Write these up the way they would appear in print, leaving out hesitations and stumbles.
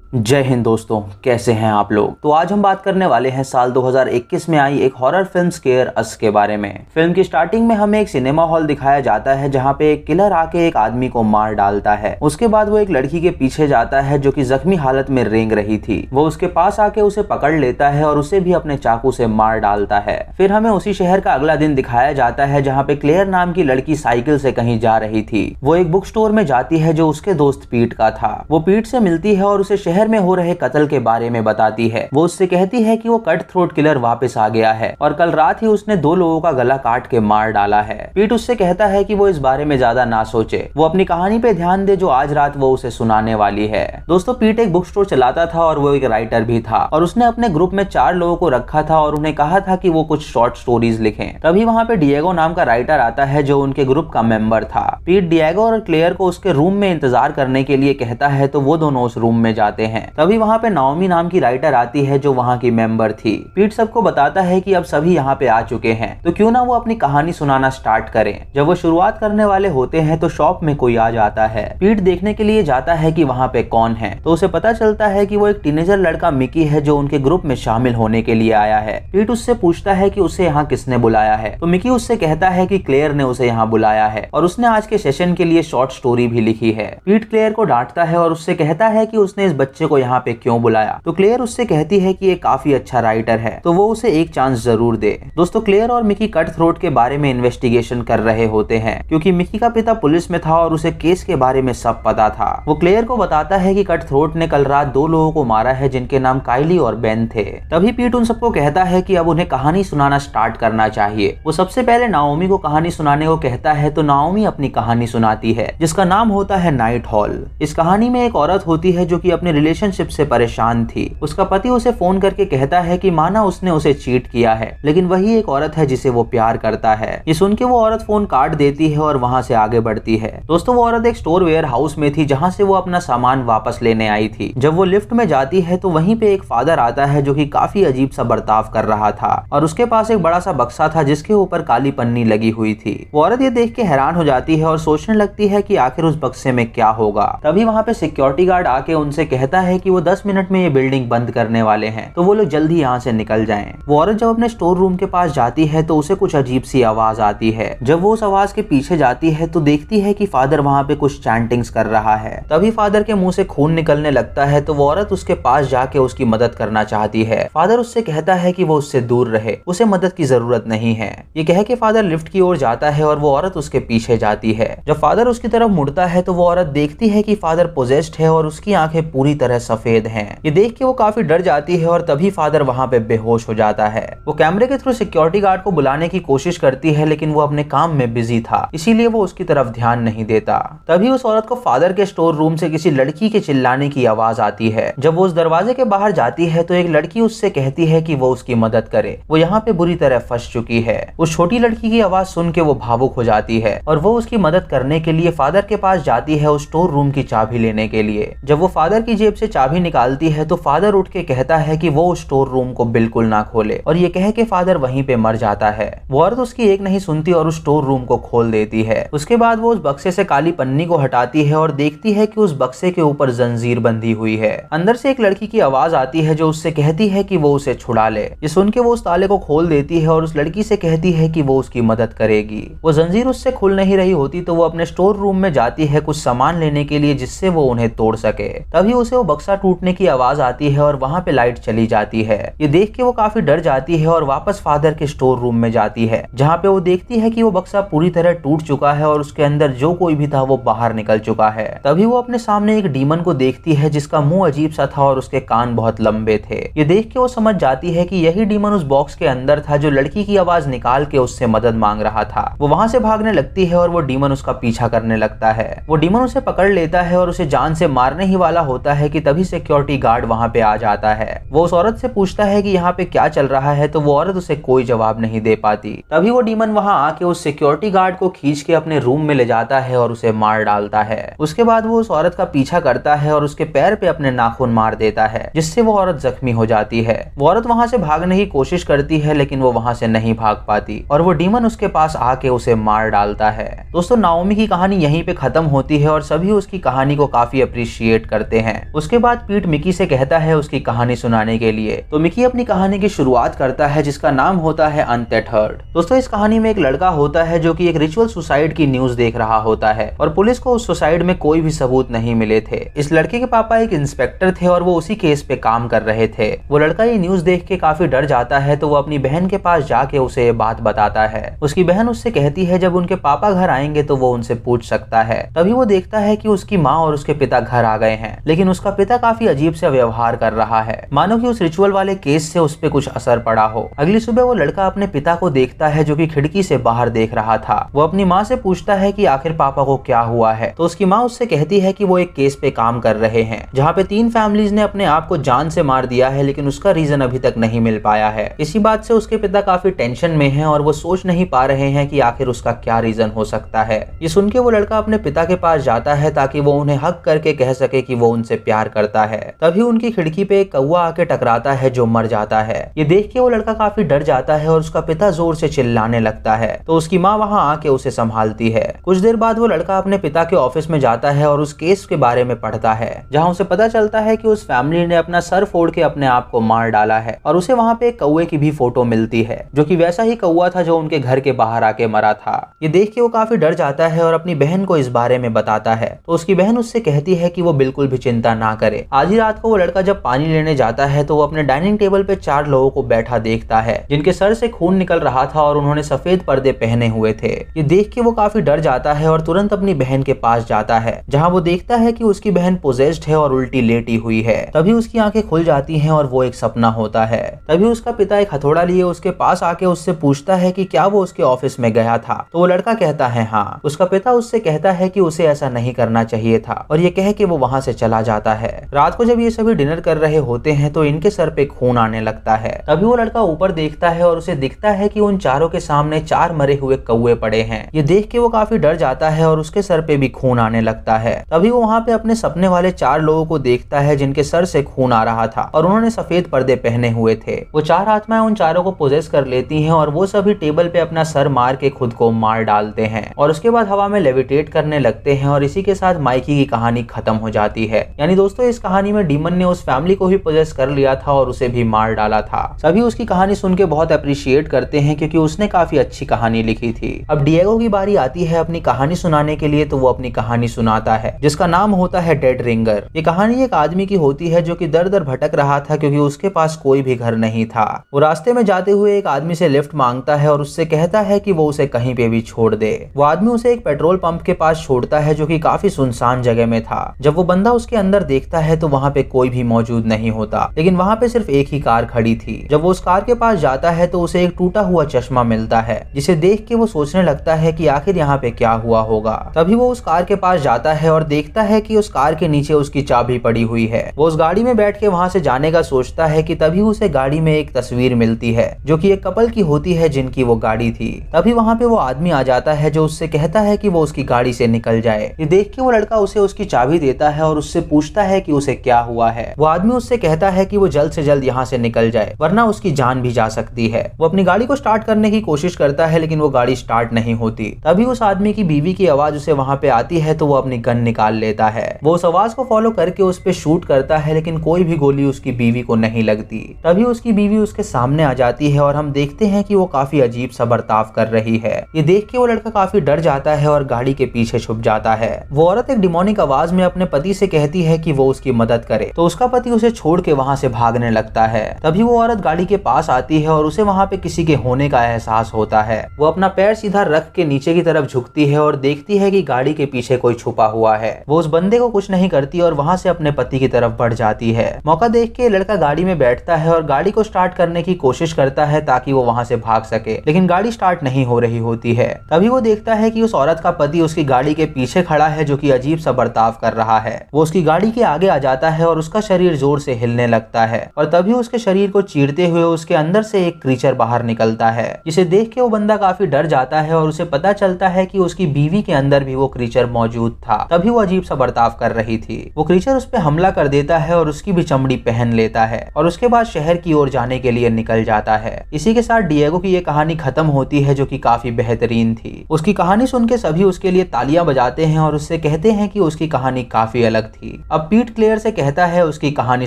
जय हिंद दोस्तों, कैसे हैं आप लोग। तो आज हम बात करने वाले हैं साल 2021 में आई एक हॉरर फिल्म स्केयर अस के बारे में। फिल्म की स्टार्टिंग में हमें एक सिनेमा हॉल दिखाया जाता है जहां पे एक किलर आके एक आदमी को मार डालता है। उसके बाद वो एक लड़की के पीछे जाता है जो कि जख्मी हालत में रेंग रही थी। वो उसके पास आके उसे पकड़ लेता है और उसे भी अपने चाकू से मार डालता है। फिर हमें उसी शहर का अगला दिन दिखाया जाता है जहाँ पे क्लेयर नाम की लड़की साइकिल से कहीं जा रही थी। वो एक बुक स्टोर में जाती है जो उसके दोस्त पीट का था। वो पीट से मिलती है और उसे शहर में हो रहे कत्ल के बारे में बताती है। वो उससे कहती है कि वो कट थ्रोट किलर वापस आ गया है और कल रात ही उसने 2 लोगों का गला काट के मार डाला है। पीट उससे कहता है कि वो इस बारे में ज्यादा ना सोचे, वो अपनी कहानी पे ध्यान दे जो आज रात वो उसे सुनाने वाली है। दोस्तों, पीट एक बुक स्टोर चलाता था और वो एक राइटर भी था और उसने अपने ग्रुप में 4 लोगों को रखा था और उन्हें कहा था कि वो कुछ शॉर्ट स्टोरीज लिखें। तभी वहाँ पे डिएगो नाम का राइटर आता है जो उनके ग्रुप का मेंबर था। पीट डिएगो और क्लेयर को उसके रूम में इंतजार करने के लिए कहता है तो वो दोनों उस रूम में जाते हैं। तभी वहाँ पे नाओमी नाम की राइटर आती है जो वहाँ की मेंबर थी। पीट सबको बताता है कि अब सभी यहाँ पे आ चुके हैं तो क्यों ना वो अपनी कहानी सुनाना स्टार्ट करें। जब वो शुरुआत करने वाले होते हैं तो शॉप में कोई आ जाता है। पीट देखने के लिए जाता है कि वहाँ पे कौन है तो उसे पता चलता है कि वो एक टीनेजर लड़का मिकी है जो उनके ग्रुप में शामिल होने के लिए आया है। पीट उससे पूछता है कि उसे यहाँ किसने बुलाया है तो मिकी उससे कहता है कि क्लेयर ने उसे यहाँ बुलाया है और उसने आज के सेशन के लिए शॉर्ट स्टोरी भी लिखी है। पीट क्लेयर को डांटता है और उससे कहता है कि उसने इस बच्चे को यहाँ पे क्यों बुलाया तो क्लेयर उससे कहती है कि ये काफी अच्छा राइटर है तो वो उसे एक चांस जरूर दे। दोस्तों, क्लेयर और मिकी कट थ्रोट के बारे में इन्वेस्टिगेशन कर रहे होते हैं क्योंकि मिकी का पिता पुलिस में था और उसे केस के बारे में सब पता था। वो क्लेयर को बताता है कि कट थ्रोट ने कल रात 2 लोगों को मारा है जिनके नाम काइली और बेन थे। तभी पीट उन सबको कहता है कि अब उन्हें कहानी सुनाना स्टार्ट करना चाहिए। वो सबसे पहले नाओमी को कहानी सुनाने को कहता है तो नाओमी अपनी कहानी सुनाती है जिसका नाम होता है नाइट हॉल। इस कहानी में एक औरत होती है जो कि अपने रिलेशनशिप से परेशान थी। उसका पति उसे फोन करके कहता है कि माना उसने उसे चीट किया है लेकिन वही एक औरत है जिसे वो प्यार करता है। ये सुन के वो औरत फोन काट देती है और वहां से आगे बढ़ती है। दोस्तों, वो औरत एक स्टोर वेयर हाउस में थी जहां से वो अपना सामान वापस लेने आई थी। जब वो लिफ्ट में जाती है तो वहीं पे एक फादर आता है जो कि काफी अजीब सा बर्ताव कर रहा था और उसके पास एक बड़ा सा बक्सा था जिसके ऊपर काली पन्नी लगी हुई थी। वो औरत ये देख के हैरान हो जाती है और सोचने लगती है कि आखिर उस बक्से में क्या होगा। तभी वहां पे सिक्योरिटी गार्ड आके उनसे कहता है कि वो 10 मिनट में ये बिल्डिंग बंद करने वाले हैं तो वो लोग जल्दी यहाँ से निकल जाएं। वो औरत जब अपने स्टोर रूम के पास जाती है तो उसे कुछ अजीब सी आवाज आती है। जब वो उस आवाज के पीछे जाती है तो देखती है कि फादर वहाँ पे कुछ चैंटिंग्स कर रहा है। तभी फादर के मुंह से खून निकलने लगता है तो वो औरत उसके पास जाके उसकी मदद करना चाहती है। फादर उससे कहता है कि वो उससे दूर रहे, उसे मदद की जरूरत नहीं है। ये कह के फादर लिफ्ट की ओर जाता है और वो औरत उसके पीछे जाती है। जब फादर उसकी तरफ मुड़ता है तो वो औरत देखती है कि फादर पोजेस्ड है और उसकी आंखें पूरी तरह सफेद हैं। ये देख के वो काफी डर जाती है और तभी फादर वहां पे बेहोश हो जाता है। वो कैमरे के थ्रू सिक्योरिटी गार्ड को बुलाने की कोशिश करती है लेकिन वो अपने काम में बिजी था इसीलिए वो उसकी तरफ ध्यान नहीं देता। तभी उस औरत को फादर के स्टोर रूम से किसी लड़की के चिल्लाने की आवाज आती है। जब वो उस दरवाजे के बाहर जाती है तो एक लड़की उससे कहती है कि वो उसकी मदद करे, वो यहाँ पे बुरी तरह फंस चुकी है। उस छोटी लड़की की आवाज सुन के वो भावुक हो जाती है और वो उसकी मदद करने के लिए फादर के पास जाती है उस स्टोर रूम की चाबी लेने के लिए। जब वो फादर की जेब से चाबी निकालती है तो फादर उठ के कहता है कि वो उस स्टोर रूम को बिल्कुल ना खोले और ये कह के फादर वहीं पे मर जाता है। वो औरत उसकी एक नहीं सुनती और उस स्टोर रूम को खोल देती है। उसके बाद वो उस बक्से से काली पन्नी को हटाती है और देखती है कि उस बक्से के ऊपर जंजीर बंधी हुई है। अंदर से एक लड़की की आवाज आती है जो उससे कहती है कि वो उसे छुड़ा ले। ये सुन के वो उस ताले को खोल देती है और उस लड़की से कहती है कि वो उसकी मदद करेगी। वो जंजीर उससे खुल नहीं रही होती तो वो अपने स्टोर रूम में जाती है कुछ सामान लेने के लिए जिससे वो उन्हें तोड़ सके। तभी उसे वो बक्सा टूटने की आवाज आती है और वहां पे लाइट चली जाती है। ये देख के वो काफी डर जाती है और वापस फादर के स्टोर रूम में जाती है जहाँ पे वो देखती है कि वो बक्सा पूरी तरह टूट चुका है और उसके अंदर जो कोई भी था वो बाहर निकल चुका है। तभी वो अपने सामने एक डीमन को देखती है जिसका मुंह अजीब सा था और उसके कान बहुत लंबे थे। ये देख के वो समझ जाती है कि यही डीमन उस बॉक्स के अंदर था जो लड़की की आवाज निकाल के उससे मदद मांग रहा था। वो वहां से भागने लगती है और वो डीमन उसका पीछा करने लगता है। वो डीमन उसे पकड़ लेता है और उसे जान से मारने ही वाला होता है कि तभी सिक्योरिटी गार्ड वहां पे आ जाता है। वो उस औरत से पूछता है कि यहाँ पे क्या चल रहा है तो वो औरत उसे कोई जवाब नहीं दे पाती। तभी वो डीमन वहां आके उस सिक्योरिटी गार्ड को खींच के अपने रूम में ले जाता है और उसे मार डालता है। उसके बाद वो उस औरत का पीछा करता है और उसके पैर पे अपने नाखून मार देता है जिससे वो औरत जख्मी हो जाती है। वो औरत वहां से भागने की कोशिश करती है लेकिन वो वहां से नहीं भाग पाती और वो डीमन उसके पास आके उसे मार डालता है। दोस्तों, नाओमी की कहानी यहीं पे खत्म होती है और सभी उसकी कहानी को काफी अप्रिशिएट करते हैं। उसके बाद पीट मिकी से कहता है उसकी कहानी सुनाने के लिए। तो मिकी अपनी कहानी की शुरुआत करता है जिसका नाम होता है अनटेथर्ड। दोस्तों इस कहानी में एक लड़का होता है जो कि एक रिचुअल सुसाइड की न्यूज देख रहा होता है और पुलिस को उस सुसाइड में कोई भी सबूत नहीं मिले थे। इस लड़के के पापा एक इंस्पेक्टर थे और वो उसी केस पे काम कर रहे थे। वो लड़का ये न्यूज देख के काफी डर जाता है तो वो अपनी बहन के पास जाके उसे ये बात बताता है। उसकी बहन उससे कहती है जब उनके पापा घर आएंगे तो वो उनसे पूछ सकता है। तभी वो देखता है कि उसकी माँ और उसके पिता घर आ गए हैं, लेकिन उसका पिता काफी अजीब से व्यवहार कर रहा है, मानो कि उस रिचुअल वाले केस से उस पे कुछ असर पड़ा हो। अगली सुबह वो लड़का अपने पिता को देखता है जो कि खिड़की से बाहर देख रहा था। वो अपनी माँ से पूछता है कि आखिर पापा को क्या हुआ है। तो उसकी माँ उससे कहती है कि वो एक केस पे काम कर रहे हैं जहाँ पे 3 फैमिलीज ने अपने आप को जान से मार दिया है, लेकिन उसका रीजन अभी तक नहीं मिल पाया है। इसी बात से उसके पिता काफी टेंशन में हैं और वो सोच नहीं पा रहे हैं कि आखिर उसका क्या रीजन हो सकता है। ये सुन के वो लड़का अपने पिता के पास जाता है ताकि वो उन्हें हक करके कह सके कि वो उनसे प्यार करता है। तभी उनकी खिड़की पे एक कौवा आके टकराता है जो मर जाता है। ये देख के वो लड़का काफी डर जाता है और उसका पिता जोर से चिल्लाने लगता है। तो उसकी माँ वहाँ आके उसे संभालती है। कुछ देर बाद वो लड़का अपने पिता के ऑफिस में जाता है और उस केस के बारे में पढ़ता है जहाँ उसे पता चलता है कि उस फैमिली ने अपना सर फोड़ के अपने आप को मार डाला है और उसे वहाँ पे एक कौवे की भी फोटो मिलती है जो कि वैसा ही कौवा था जो उनके घर के बाहर आके मरा था। ये देख के वो काफी डर जाता है और अपनी बहन को इस बारे में बताता है। तो उसकी बहन उससे कहती है कि वो बिल्कुल भी चिंता ना करे। आधी रात को वो लड़का जब पानी लेने जाता है तो वो अपने डाइनिंग टेबल पे 4 लोगों को बैठा देखता है जिनके सर से खून निकल रहा था और उन्होंने सफेद पर्दे पहने हुए थे। ये देख के वो काफी डर जाता है और तुरंत अपनी बहन के पास जाता है जहाँ वो देखता है कि उसकी बहन पोजेस्ड है और उल्टी लेटी हुई है। तभी उसकी आंखें खुल जाती हैं और वो एक सपना होता है। तभी उसका पिता एक हथौड़ा लिए उसके पास आके उससे पूछता है कि क्या वो उसके ऑफिस में गया था। तो वो लड़का कहता है हाँ। उसका पिता उससे कहता है कि उसे ऐसा नहीं करना चाहिए था और ये कह के वो वहाँ से चला जाता है। रात को जब ये सभी डिनर कर रहे होते हैं तो इनके सर पे खून आने लगता है। तभी वो लड़का ऊपर देखता है और उसे दिखता है कि उन चारों के सामने 4 मरे हुए कौवे पड़े हैं। ये देख के वो काफी डर जाता है और उसके सर पे भी खून आने लगता है। तभी वो वहाँ पे अपने सपने वाले 4 लोगों को देखता है जिनके सर से खून आ रहा था और उन्होंने सफेद पर्दे पहने हुए थे। वो 4 आत्माएं उन चारों को पोजेस कर लेती हैं और वो सभी टेबल पे अपना सर मार के खुद को मार डालते हैं और उसके बाद हवा में लेविटेट करने लगते हैं और इसी के साथ माइकी की कहानी खत्म हो जाती है। यानी दोस्तों इस कहानी में डीमन ने उस फैमिली को भी पोजेस कर लिया था और उसे भी मार डाला था। सभी उसकी कहानी सुन के बहुत अप्रिशिएट करते हैं क्योंकि उसने काफी अच्छी कहानी लिखी थी। अब डिएगो की बारी आती है अपनी कहानी सुनाने के लिए। तो वो अपनी कहानी सुनाता है जिसका नाम होता है डेड रिंगर। ये कहानी एक आदमी की होती है जो कि दर दर भटक रहा था क्योंकि उसके पास कोई भी घर नहीं था। वो रास्ते में जाते हुए एक आदमी से लिफ्ट मांगता है और उससे कहता है कि वो उसे कहीं पे भी छोड़ दे। वो आदमी उसे एक पेट्रोल पंप के पास छोड़ता है जो कि काफी सुनसान जगह में था। जब वो बंदा उसके अंदर देखता है तो वहाँ पे कोई भी मौजूद नहीं होता, लेकिन वहाँ पे सिर्फ एक ही कार खड़ी थी। जब वो उस कार के पास जाता है तो उसे एक टूटा हुआ चश्मा मिलता है जिसे देख के वो सोचने लगता है कि आखिर यहाँ पे क्या हुआ होगा। तभी वो उस कार के पास जाता है और देखता है कि उस कार के नीचे उसकी चाबी पड़ी हुई है। वो उस गाड़ी में बैठ के वहाँ से जाने का सोचता है कि तभी उसे गाड़ी में एक तस्वीर मिलती है जो कि एक कपल की होती है जिनकी वो गाड़ी थी। तभी वहाँ पे वो आदमी आ जाता है जो उससे कहता है कि वो उसकी गाड़ी से निकल जाए। ये देख के वो लड़का उसे उसकी चाबी देता है और उससे पूछता है कि उसे क्या हुआ है। वो आदमी उससे कहता है कि वो जल्द से जल्द यहाँ से निकल जाए वरना उसकी जान भी जा सकती है। वो अपनी गाड़ी को स्टार्ट करने की कोशिश करता है लेकिन वो गाड़ी स्टार्ट नहीं होती। तभी उस आदमी की बीवी की आवाज उसे वहाँ पे आती है तो वो अपनी गन निकाल लेता है। वो उस आवाज को फॉलो करके उस पे शूट करता है लेकिन कोई भी गोली उसकी बीवी को नहीं लगती। तभी उसकी बीवी उसके सामने आ जाती है और हम देखते हैं कि वो काफी अजीब सा बर्ताव कर रही है। ये देख के वो लड़का काफी डर जाता है और गाड़ी के पीछे छुप जाता है। वो औरत एक डिमोनिक आवाज में अपने पति से कहती है कि वो उसकी मदद करे तो उसका पति उसे छोड़ के वहाँ से भागने लगता है। तभी वो औरत गाड़ी के पास आती है और उसे वहाँ पे किसी के होने का एहसास होता है। वो अपना पैर सीधा रख के नीचे की तरफ झुकती है और देखती है कि गाड़ी के पीछे कोई छुपा हुआ है। वो उस बंदे को कुछ नहीं करती और वहाँ से अपने पति की तरफ बढ़ जाती है। मौका देख के लड़का गाड़ी में बैठता है और गाड़ी को स्टार्ट करने की कोशिश करता है ताकि वो वहाँ से भाग सके, लेकिन गाड़ी स्टार्ट नहीं हो रही होती है। तभी वो देखता है कि उस औरत का पति उसकी गाड़ी के पीछे खड़ा है जो कि अजीब सा बर्ताव कर रहा है। वो उसकी गाड़ी के आगे आ जाता है और उसका शरीर जोर से हिलने लगता है और तभी उसके शरीर को चीरते हुए उसके अंदर से एक क्रीचर बाहर निकलता है, जिसे देख के वो बंदा काफी डर जाता है और उसे पता चलता है कि उसकी बीवी के अंदर भी वो क्रीचर मौजूद था। तभी वो अजीब सा बर्ताव कर रही थी। वो क्रीचर उस पर हमला कर देता है और उसकी भी चमड़ी पहन लेता है और उसके बाद शहर की ओर जाने के लिए निकल जाता है। इसी के साथ डिएगो की ये कहानी खत्म होती है जो कि काफी बेहतरीन थी। उसकी कहानी सुन के सभी उसके लिए तालियां बजाते हैं और उससे कहते हैं कि उसकी कहानी काफी अलग थी। अब अब पीट क्लेयर से कहता है उसकी कहानी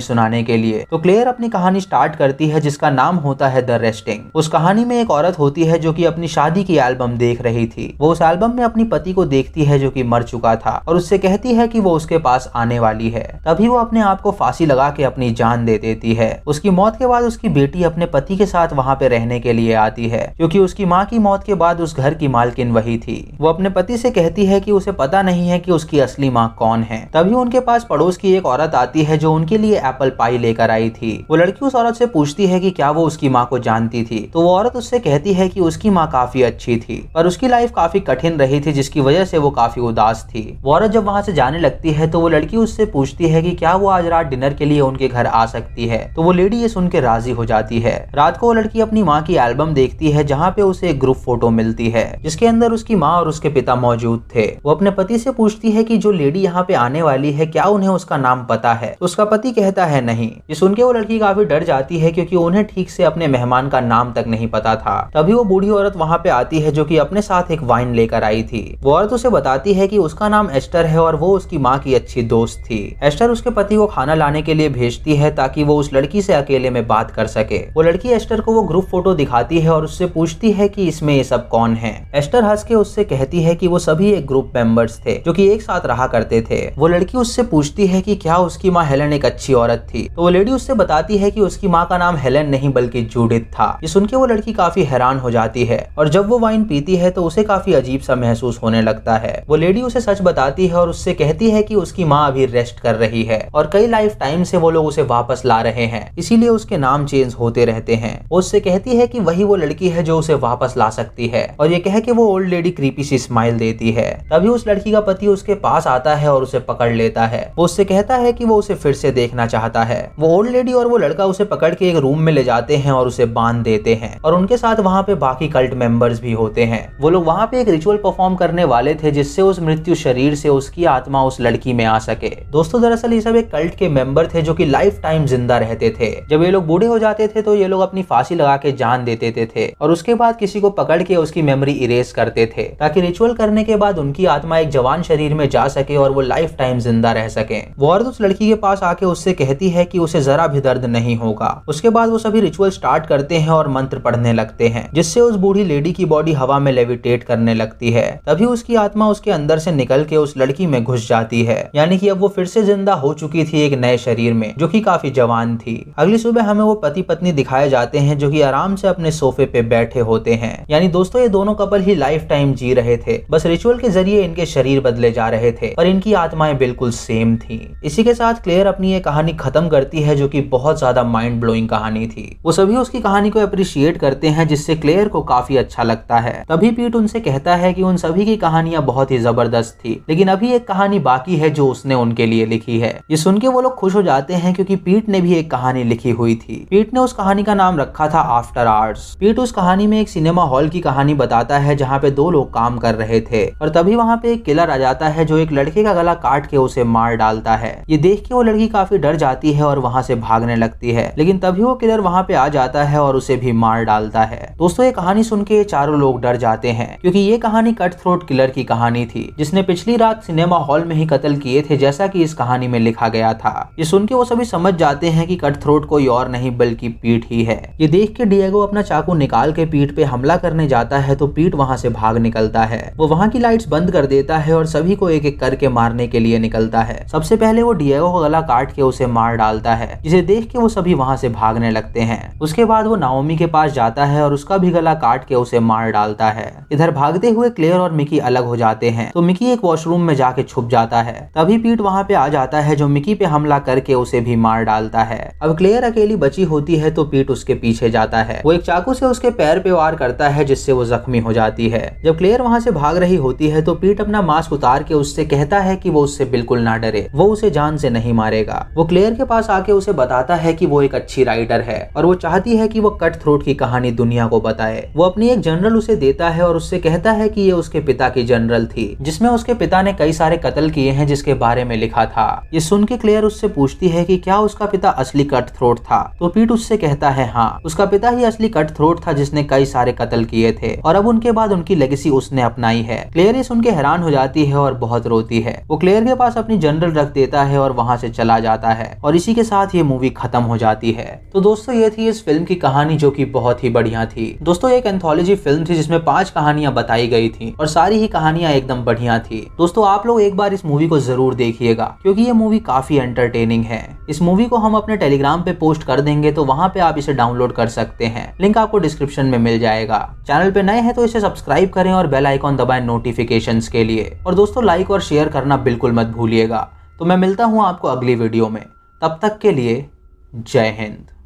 सुनाने के लिए। तो क्लेयर अपनी कहानी स्टार्ट करती है जिसका नाम होता है द रेस्टिंग। उस कहानी में एक औरत होती है जो कि अपनी शादी की एल्बम देख रही थी। वो उस एल्बम में अपनी पति को देखती है जो कि मर चुका था और उससे कहती है कि वो उसके पास आने वाली है। तभी वो अपने आप को फांसी लगा के अपनी जान दे देती है। उसकी मौत के बाद उसकी बेटी अपने पति के साथ वहाँ पे रहने के लिए आती है क्योंकि उसकी माँ की मौत के बाद उस घर की मालकिन वही थी। वो अपने पति से कहती है कि उसे पता नहीं है कि उसकी असली माँ कौन है। तभी उनके पास पड़ोस की एक औरत आती है जो उनके लिए एप्पल पाई लेकर आई थी। वो लड़की उस औरत से पूछती है कि क्या वो उसकी माँ को जानती थी। तो वो औरत उससे कहती है कि उसकी माँ काफी अच्छी थी पर उसकी लाइफ काफी कठिन रही थी जिसकी वजह से वो काफी उदास थी। वो औरत जब वहाँ से जाने लगती है तो वो लड़की उससे पूछती है कि क्या वो आज रात डिनर के लिए उनके घर आ सकती है। तो वो लेडी ये सुन के राजी हो जाती है। रात को वो लड़की अपनी माँ की एल्बम देखती है जहाँ पे उसे एक ग्रुप फोटो मिलती है जिसके अंदर उसकी माँ और उसके पिता मौजूद थे। वो अपने पति से पूछती है कि जो लेडी यहाँ पे आने वाली है क्या उन्हें उसका नाम पता है। तो उसका पति कहता है नहीं। ये सुन के वो लड़की काफी डर जाती है क्योंकि उन्हें ठीक से अपने मेहमान का नाम तक नहीं पता था। तभी वो बूढ़ी औरत वहाँ पे आती है जो कि अपने साथ एक वाइन लेकर आई थी। वो औरत उसे बताती है कि उसका नाम एस्टर है और वो उसकी माँ की अच्छी दोस्त थी। एस्टर उसके पति को खाना लाने के लिए भेजती है ताकि वो उस लड़की से अकेले में बात कर सके। वो लड़की एस्टर को वो ग्रुप फोटो दिखाती है और उससे पूछती है कि इसमें ये सब कौन है। एस्टर हंस के उससे कहती है कि वो सभी एक ग्रुप मेंबर्स थे जो कि एक साथ रहा करते थे। वो लड़की उससे पूछती है कि क्या उसकी माँ हेलन एक अच्छी औरत थी। तो वो लेडी उससे बताती है कि उसकी माँ का नाम हेलन नहीं बल्कि जूडिथ था। ये सुन के वो लड़की काफी हैरान हो जाती है और जब वो वाइन पीती है तो उसे काफी अजीब सा महसूस होने लगता है। वो लेडी उसे सच बताती है और उससे कहती है कि उसकी माँ अभी रेस्ट कर रही है और कई लाइफ टाइम से वो लोग उसे वापस ला रहे हैं, इसीलिए उसके नाम चेंज होते रहते हैं। वो उससे कहती है कि वही वो लड़की है जो उसे वापस ला सकती है और ये कह के वो ओल्ड लेडी क्रीपी सी स्माइल देती है। तभी उस लड़की का पति उसके पास आता है और उसे पकड़ लेता है। वो उससे कहता है कि वो उसे फिर से देखना चाहता है। वो ओल्ड लेडी और वो लड़का उसे पकड़ के एक रूम में ले जाते हैं और उसे बांध देते हैं और उनके साथ वहाँ पे बाकी कल्ट मेंबर्स भी होते हैं। वो लोग वहाँ पे एक रिचुअल परफॉर्म करने वाले थे जिससे उस मृत्यु शरीर से उसकी आत्मा उस लड़की में आ सके। दोस्तों दरअसल ये सब एक कल्ट के मेंबर थे जो कि लाइफ टाइम जिंदा रहते थे। जब ये लोग बूढ़े हो जाते थे तो ये लोग अपनी फांसी लगा के जान दे देते थे और उसके बाद किसी को पकड़ के उसकी मेमोरी इरेज करते थे ताकि रिचुअल करने के बाद उनकी आत्मा एक जवान शरीर में जा सके और वो लाइफ टाइम जिंदा रह सके। वो औरत उस लड़की के पास आके उससे कहती है कि उसे जरा भी दर्द नहीं होगा। उसके बाद वो सभी रिचुअल स्टार्ट करते हैं और मंत्र पढ़ने लगते हैं जिससे उस बूढ़ी लेडी की बॉडी हवा में लेविटेट करने लगती है। तभी उसकी आत्मा उसके अंदर से निकल के उस लड़की में घुस जाती है, यानी कि अब वो फिर से जिंदा हो चुकी थी एक नए शरीर में जो कि काफी जवान थी। अगली सुबह हमें वो पति पत्नी दिखाए जाते हैं जो कि आराम से अपने सोफे पे बैठे होते हैं। यानी दोस्तों ये दोनों कपल ही लाइफ टाइम जी रहे थे, बस रिचुअल के जरिए इनके शरीर बदले जा रहे थे और इनकी आत्माएं बिल्कुल सेम थी। इसी के साथ क्लेयर अपनी ये कहानी खत्म करती है जो कि बहुत ज्यादा माइंड ब्लोइंग कहानी थी। वो सभी उसकी कहानी को अप्रिशिएट करते हैं जिससे क्लेयर को काफी अच्छा लगता है। तभी पीट उनसे कहता है कि उन सभी की कहानियां बहुत ही जबरदस्त थी लेकिन अभी एक कहानी बाकी है जो उसने उनके लिए लिखी है। ये सुन के वो लोग खुश हो जाते हैं क्योंकि पीट ने भी एक कहानी लिखी हुई थी। पीट ने उस कहानी का नाम रखा था आफ्टर आवर्स। पीट उस कहानी में एक सिनेमा हॉल की कहानी बताता है जहाँ पे दो लोग काम कर रहे थे और तभी वहाँ पे एक किलर आ जाता है जो एक लड़के का गला काट के उसे मार डालता है। ये देख के वो लड़की काफी डर जाती है और वहाँ से भागने लगती है लेकिन तभी वो किलर वहाँ पे आ जाता है और उसे भी मार डालता है। दोस्तों ये कहानी सुन के चारों लोग डर जाते हैं क्योंकि ये कहानी कट थ्रोट किलर की कहानी थी जिसने पिछली रात सिनेमा हॉल में ही कत्ल किए थे जैसा कि इस कहानी में लिखा गया था। ये सुन के वो सभी समझ जाते हैं कि कट थ्रोट कोई और नहीं बल्कि पीट ही है। ये देख के डिएगो अपना चाकू निकाल के पीट पे हमला करने जाता है तो पीट वहाँ से भाग निकलता है। वो वहाँ की लाइट्स बंद कर देता है और सभी को एक एक करके मारने के लिए निकलता है। सबसे पहले वो डिएगो का गला काट के उसे मार डालता है जिसे देख के वो सभी वहाँ से भागने लगते हैं। उसके बाद वो नाओमी के पास जाता है और उसका भी गला काट के उसे मार डालता है। इधर भागते हुए क्लेयर और मिकी अलग हो जाते हैं तो मिकी एक वॉशरूम में जाके छुप जाता है। तभी पीट वहाँ पे आ जाता है जो मिकी पे हमला करके उसे भी मार डालता है। अब क्लेयर अकेली बची होती है तो पीट उसके पीछे जाता है। वो एक चाकू से उसके पैर पे वार करता है जिससे वो जख्मी हो जाती है। जब क्लेयर वहाँ से भाग रही होती है तो पीट अपना मास्क उतार के उससे कहता है कि वो उससे बिल्कुल ना डरे, वो उसे जान से नहीं मारेगा। वो क्लेयर के पास आके उसे बताता है कि वो एक अच्छी राइटर है और वो चाहती है कि वो कट थ्रोट की कहानी दुनिया को बताए। वो अपनी एक जनरल उसे देता है और उससे कहता है कि ये उसके पिता की जनरल थी जिसमें उसके पिता ने कई सारे कत्ल किए हैं जिसके बारे में लिखा था। ये सुन के क्लेयर उससे पूछती है कि क्या उसका पिता असली कट थ्रोट था तो पीट उससे कहता है हाँ, उसका पिता ही असली कट थ्रोट था जिसने कई सारे कत्ल किए थे और अब उनके बाद उनकी लेगेसी उसने अपनाई है। क्लेयर ये सुन के हैरान हो जाती है और बहुत रोती है। वो क्लेयर के पास अपनी जनरल रख रख देता है और वहां से चला जाता है और इसी के साथ ये मूवी खत्म हो जाती है। तो दोस्तों ये थी इस फिल्म की कहानी, जो कि बहुत ही बढ़िया थी। दोस्तों एक एंथोलॉजी फिल्म थी जिसमें 5 कहानियां बताई गई थी और सारी ही कहानियां एकदम बढ़िया थी। दोस्तों आप लोग एक बार इस मूवी को जरूर देखिएगा क्योंकि ये मूवी काफी एंटरटेनिंग है। इस मूवी को हम अपने टेलीग्राम पे पोस्ट कर देंगे, तो वहां पे आप इसे डाउनलोड कर सकते हैं। लिंक आपको डिस्क्रिप्शन में मिल जाएगा। चैनल पे नए हैं तो इसे सब्सक्राइब करें और बेल आइकॉन दबाएं नोटिफिकेशंस के लिए। और दोस्तों लाइक और शेयर करना बिल्कुल मत भूलिएगा। तो मैं मिलता हूं आपको अगली वीडियो में, तब तक के लिए जय हिंद।